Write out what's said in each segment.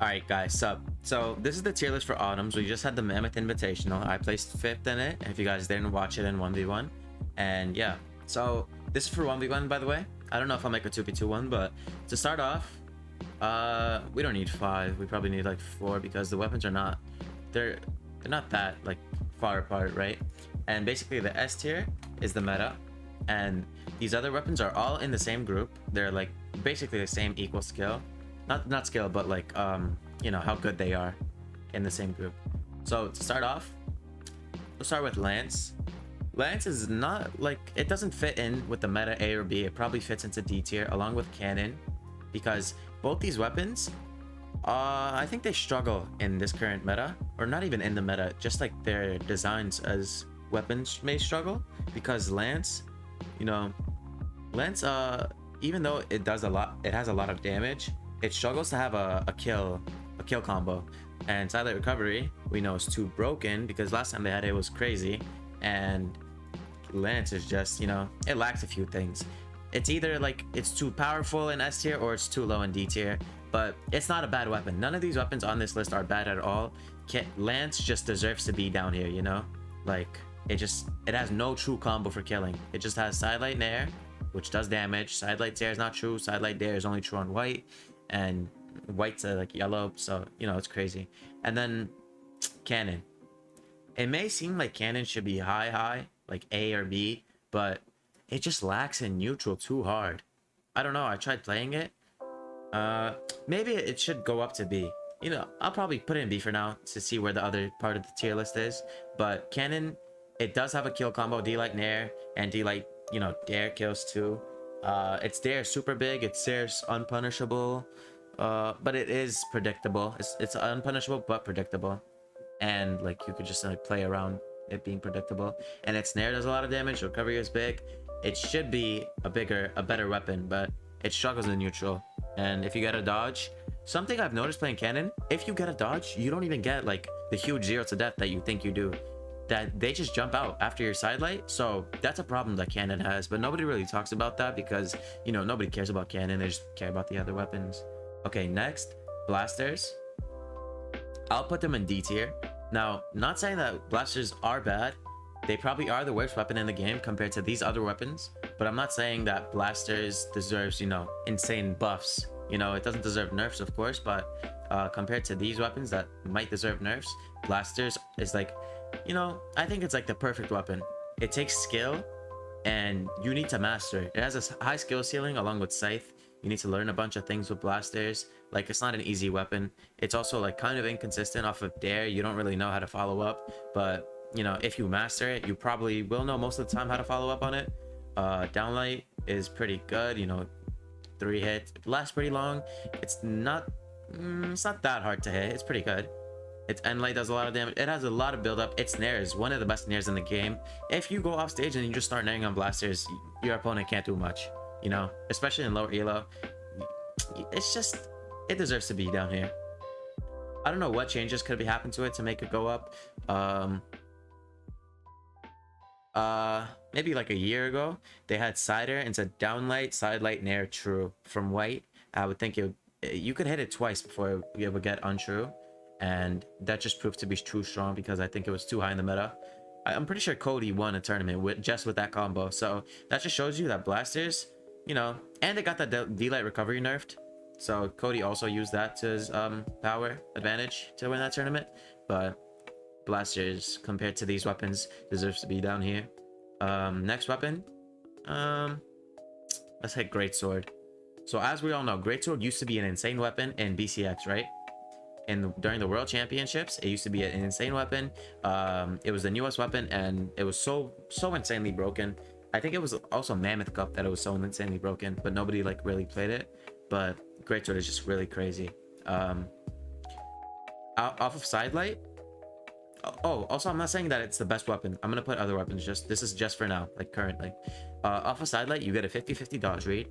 Alright guys, so this is the tier list for autumns. We just had the Mammoth Invitational. I placed 5th in it, if you guys didn't watch it in 1v1. And yeah, so this is for 1v1 by the way. I don't know if I'll make a 2v2 one, but to start off, we don't need 5. We probably need like 4 because the weapons are not, they're not that like far apart, right? And basically the S tier is the meta, and these other weapons are all in the same group. They're like basically the same equal skill. Not skill, but like you know how good they are in the same group. So to start off, we'll start with Lance. Lance is not like, it doesn't fit in with the meta A or B. It probably fits into D tier along with Canon, because both these weapons, I think they struggle in this current meta, or not even in the meta, just like their designs as weapons may struggle. Because Lance, you know, Lance, even though it does a lot, it has a lot of damage, it struggles to have a kill combo. And Silent Recovery, we know, is too broken because last time they had it was crazy. And Lance is just, you know, it lacks a few things. It's either like it's too powerful in S tier or it's too low in D tier, but it's not a bad weapon. None of these weapons on this list are bad at all. Lance just deserves to be down here, you know? Like, it has no true combo for killing. It just has Sidelight Nair, which does damage. Sidelight Dare is not true. Sidelight Dare is only true on white, and white's like yellow, so you know it's crazy. And then Canon. It may seem like Canon should be high, like A or B, but it just lacks in neutral too hard. I don't know. I tried playing it. Maybe it should go up to B. You know, I'll probably put it in B for now to see where the other part of the tier list is. But Canon, it does have a kill combo, D-Light Nair, and D-Light, you know, Dare kills too. Its Dare is super big, its Dare's unpunishable, but it is predictable. It's unpunishable but predictable, and like you could just like play around it being predictable. And its Nair does a lot of damage. Recovery is big. It should be a better weapon, but it struggles in neutral. And if you get a dodge, something I've noticed playing Canon, if you get a dodge, you don't even get like the huge 0 to death that you think you do. That they just jump out after your sidelight. So that's a problem that Canon has, but nobody really talks about that because, you know, nobody cares about Canon. They just care about the other weapons. Okay, next, blasters. I'll put them in D tier. Now, not saying that blasters are bad. They probably are the worst weapon in the game compared to these other weapons, but I'm not saying that blasters deserves, you know, insane buffs. You know, it doesn't deserve nerfs, of course, but compared to these weapons that might deserve nerfs, blasters is like, you know, I think it's like the perfect weapon. It takes skill and you need to master it. It has a high skill ceiling along with Scythe. You need to learn a bunch of things with blasters. Like, it's not an easy weapon. It's also like kind of inconsistent off of Dare. You don't really know how to follow up, but you know, if you master it, you probably will know most of the time how to follow up on it. Downlight is pretty good, you know, 3 hits. It lasts pretty long. It's not that hard to hit. It's pretty good. Its end light does a lot of damage. It has a lot of build up. Its Nair is one of the best Nairs in the game. If you go off stage and you just start nairing on blasters, your opponent can't do much, you know, especially in lower elo. It's just, it deserves to be down here. I don't know what changes could be happened to it to make it go up. Maybe like a year ago, they had Cider and said downlight, sidelight, Nair, true from white. I would think you could hit it twice before it would get untrue. And that just proved to be too strong because I think it was too high in the meta. I'm pretty sure Cody won a tournament just with that combo. So that just shows you that blasters, you know, and they got that D-Light recovery nerfed. So Cody also used that to his power advantage to win that tournament. But blasters, compared to these weapons, deserves to be down here. Next weapon, let's hit Greatsword. So as we all know, Greatsword used to be an insane weapon in BCX, right? And during the World Championships, it used to be an insane weapon. It was the newest weapon, and it was so insanely broken. I think it was also Mammoth Cup that it was so insanely broken, but nobody like really played it. But Greatsword is just really crazy. Off of Sidelight. Oh, also, I'm not saying that it's the best weapon. I'm gonna put other weapons. This is just for now, like currently. Off of Sidelight, you get a 50-50 dodge read.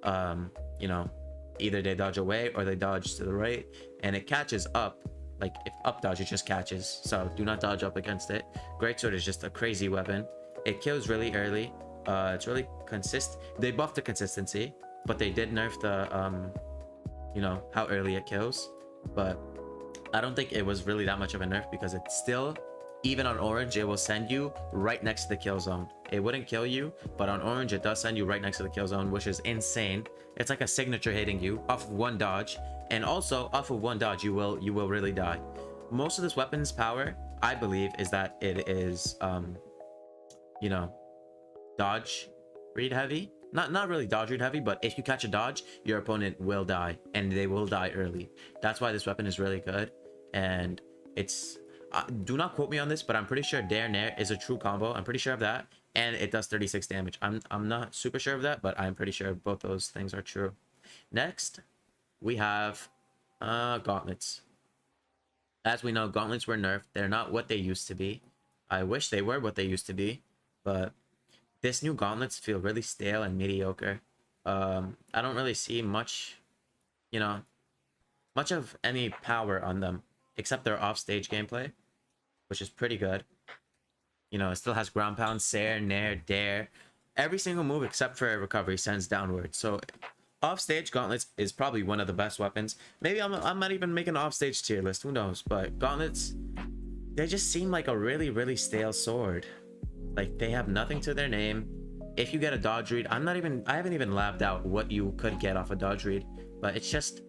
You know, either they dodge away or they dodge to the right, and it catches up. Like if up dodge, it just catches. So do not dodge up against it. Greatsword is just a crazy weapon. It kills really early. It's really They buffed the consistency, but they did nerf the you know, how early it kills. but I don't think it was really that much of a nerf because it's still, even on orange, it will send you right next to the kill zone. It wouldn't kill you, but on orange, it does send you right next to the kill zone, which is insane. It's like a signature hitting you off of one dodge, and also off of one dodge, you will really die. Most of this weapon's power, I believe, is that it is, you know, dodge read heavy. Not really dodge read heavy, but if you catch a dodge, your opponent will die, and they will die early. That's why this weapon is really good, and it's... do not quote me on this, but I'm pretty sure Dare Nair is a true combo. I'm pretty sure of that, and it does 36 damage. I'm not super sure of that, but I'm pretty sure both those things are true. Next, we have Gauntlets. As we know, Gauntlets were nerfed. They're not what they used to be. I wish they were what they used to be, but this new Gauntlets feel really stale and mediocre. I don't really see much, you know, much of any power on them, except their offstage gameplay, which is pretty good. You know, it still has ground pound, Sair, Nair, Dare. Every single move except for recovery sends downward. So offstage Gauntlets is probably one of the best weapons. Maybe I might even make an offstage tier list, who knows? But Gauntlets, they just seem like a really stale sword. Like, they have nothing to their name. If you get a dodge read, I haven't even labbed out what you could get off a dodge read, but it's just,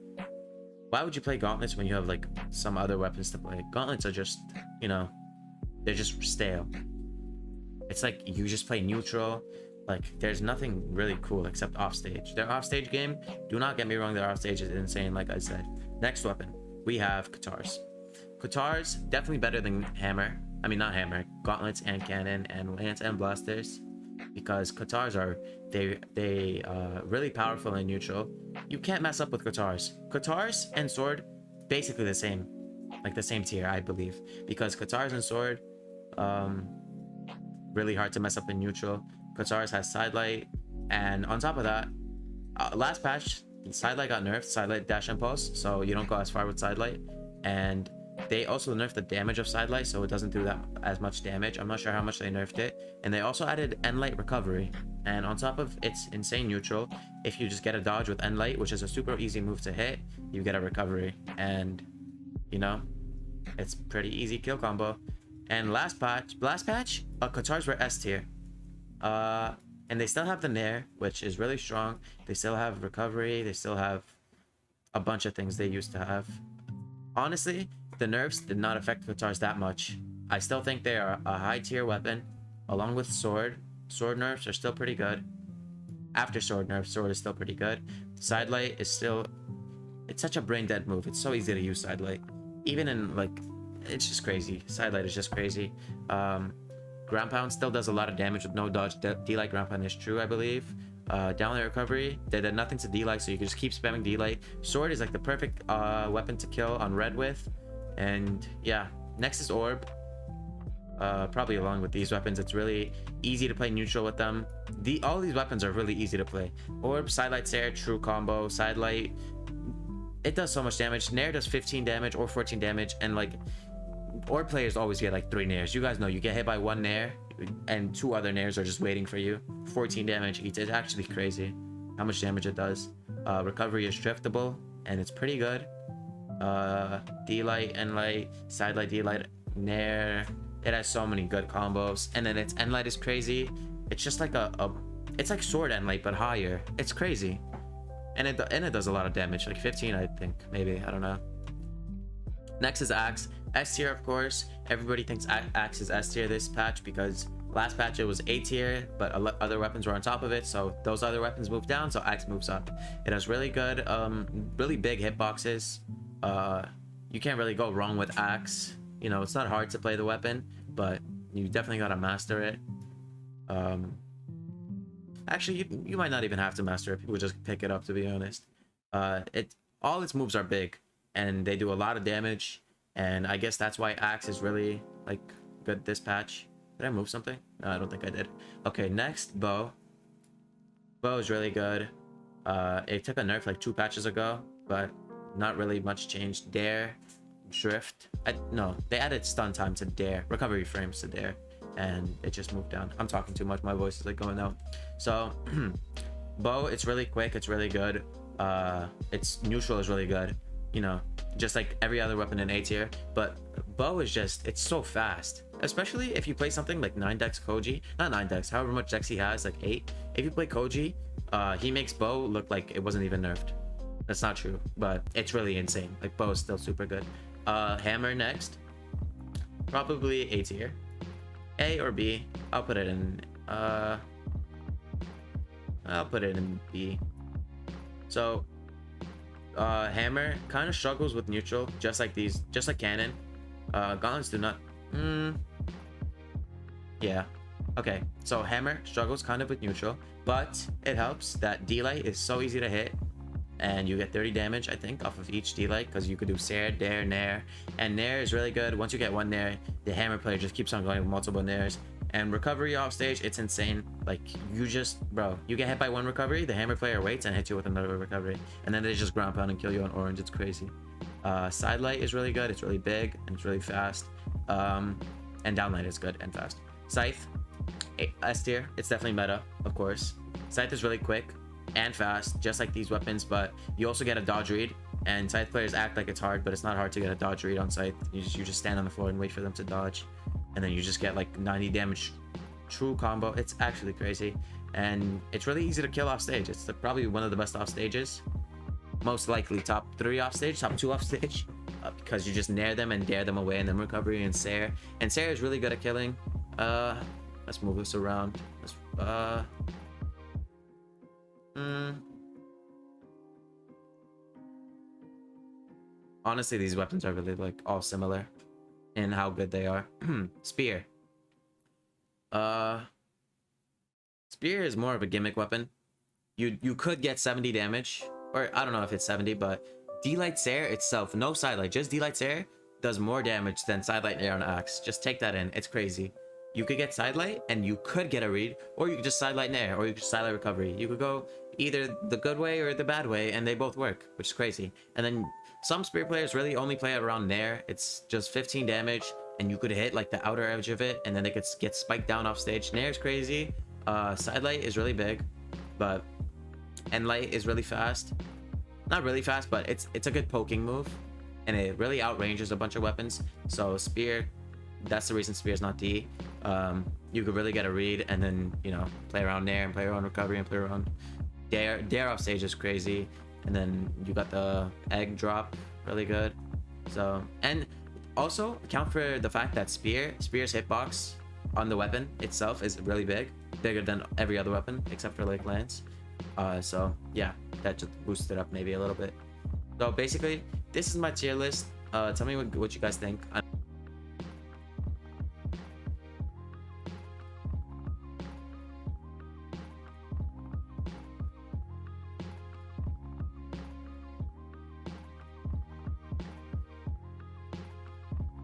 why would you play Gauntlets when you have like some other weapons to play? Gauntlets are just, you know, they're just stale. It's like you just play neutral. Like, there's nothing really cool except offstage. Their offstage game, do not get me wrong, their offstage is insane, like I said. Next weapon, we have katars. Katars, definitely better than hammer. I mean, not hammer, gauntlets and cannon and lance and blasters, because katars are really powerful and neutral. You can't mess up with katars. Katars and sword, basically the same, like the same tier, I believe, because katars and sword, really hard to mess up in neutral. Katars has sidelight, and on top of that, last patch, sidelight got nerfed, sidelight dash impulse, so you don't go as far with sidelight, and they also nerfed the damage of sidelight, so it doesn't do that as much damage. I'm not sure how much they nerfed it. And they also added Endlight recovery, and on top of its insane neutral, if you just get a dodge with Endlight, which is a super easy move to hit, you get a recovery, and you know, it's pretty easy kill combo. And last patch, katars were S tier, and they still have the Nair, which is really strong. They still have recovery, they still have a bunch of things they used to have. Honestly, the nerfs did not affect katars that much. I still think they are a high tier weapon, along with sword. Sword nerfs are still pretty good. After sword nerfs, sword is still pretty good. Sidelight is still, it's such a brain dead move. It's so easy to use sidelight. Even in like, it's just crazy. Sidelight is just crazy. Ground pound still does a lot of damage with no dodge. D-light ground pound is true, I believe. Downlight recovery, they did nothing to D-light, so you can just keep spamming D-light. Sword is like the perfect weapon to kill on red with. And yeah, next is orb. Probably along with these weapons, it's really easy to play neutral with them. All these weapons are really easy to play. Orb, sidelight, Sair, true combo. Sidelight, it does so much damage. Nair does 15 damage or 14 damage, and like, orb players always get like 3 nairs. You guys know, you get hit by 1 nair and 2 other nairs are just waiting for you. 14 damage each. It's actually crazy how much damage it does. Recovery is driftable, and it's pretty good. D-light, Endlight, sidelight, D-light, nair. It has so many good combos, and then its Endlight is crazy. It's just like it's like sword Endlight but higher. It's crazy, and it does a lot of damage, like 15, I think, maybe, I don't know. Next is axe. S tier, of course. Everybody thinks axe is S tier this patch because last patch it was A tier, but other weapons were on top of it, so those other weapons moved down, so axe moves up. It has really good, really big hitboxes. You can't really go wrong with axe. You know, it's not hard to play the weapon, but you definitely gotta master it. Actually, you might not even have to master it. People just pick it up, to be honest. All its moves are big, and they do a lot of damage. And I guess that's why axe is really like good this patch. Did I move something? No, I don't think I did. Okay, next, bow. Bow is really good. It took a nerf like 2 patches ago, but not really much changed. Dare, drift. No, they added stun time to Dare, recovery frames to Dare, and it just moved down. I'm talking too much. My voice is like going out. So bow, it's really quick. It's really good. Its neutral is really good. you know, just like every other weapon in A tier. But bow is just, it's so fast, especially if you play something like 9 dex Koji, not 9 dex, however much dex he has, like 8. If you play Koji, he makes bow look like it wasn't even nerfed. That's not true, but it's really insane. Like bow is still super good. Hammer next, probably A tier, A or B. I'll put it in B. So hammer kind of struggles with neutral, just like Canon. Gauntlets do not. Yeah. Okay, so hammer struggles kind of with neutral, but it helps that D-light is so easy to hit, and you get 30 damage, I think, off of each D-light, because you could do Sair, Dare, Nair, and Nair is really good. Once you get one Nair, the hammer player just keeps on going with multiple Nairs. And recovery off stage, it's insane. Like, you just, bro, you get hit by one recovery, the hammer player waits and hits you with another recovery, and then they just ground pound and kill you on orange. It's crazy. Sidelight is really good. It's really big and it's really fast. And downlight is good and fast. Scythe, S tier. It's definitely meta, of course. Scythe is really quick and fast, just like these weapons, but you also get a dodge read. And Scythe players act like it's hard, but it's not hard to get a dodge read on Scythe. You just stand on the floor and wait for them to dodge, and then you just get like 90 damage true combo. It's actually crazy, and it's really easy to kill off stage. It's probably one of the best off stages, most likely top 3 off stage, top 2 off stage, because you just nair them and dare them away, and then recovery and Sair. And Sair is really good at killing. Let's move this around. Honestly, these weapons are really like all similar in how good they are. Spear. Spear is more of a gimmick weapon. You could get 70 damage, or I don't know if it's 70, but D-Light Sair itself, no sidelight, just D-Light Sair does more damage than sidelight Nair on Axe. Just take that in. It's crazy. You could get sidelight and you could get a read, or you could just sidelight Nair, or you could just sidelight recovery. You could go either the good way or the bad way, and they both work, which is crazy. And then some Spear players really only play it around Nair. It's just 15 damage, and you could hit like the outer edge of it, and then they could get spiked down off stage. Nair is crazy. Sidelight is really big, but Endlight is really fast. Not really fast, but it's a good poking move, and it really outranges a bunch of weapons. So Spear, that's the reason Spear is not D. You could really get a read, and then, you know, play around Nair and play around recovery and play around Dare off stage is crazy. And then you got the egg drop, really good. So, and also account for the fact that Spear's hitbox on the weapon itself is really big, bigger than every other weapon except for like Lance. So yeah, that just boosted it up maybe a little bit. So basically, this is my tier list. Tell me what you guys think.